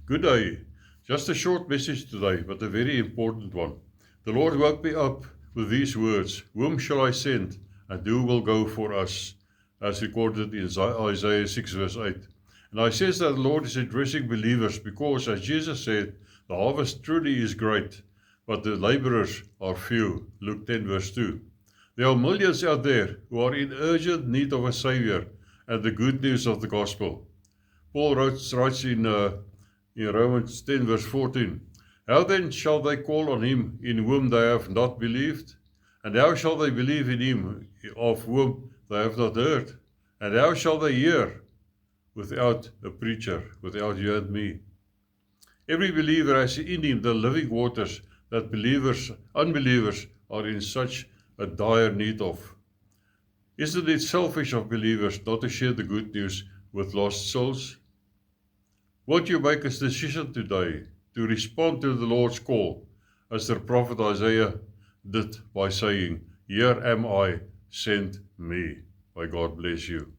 Good day. Just a short message today, but a very important one. The Lord woke me up with these words, "Whom shall I send, and who will go for us?" As recorded in Isaiah 6 verse 8. And I says that the Lord is addressing believers because, as Jesus said, the harvest truly is great, but the laborers are few. Luke 10 verse 2. There are millions out there who are in urgent need of a Savior and the good news of the gospel. Paul writes in Romans 10 verse 14, "How then shall they call on him in whom they have not believed? And how shall they believe in him of whom they have not heard? And how shall they hear without a preacher," without you and me? Every believer has in him the living waters that unbelievers are in such a dire need of. Isn't it selfish of believers not to share the good news with lost souls? Won't you make a decision today to respond to the Lord's call, as the prophet Isaiah did by saying, "Here am I, send me." May God bless you.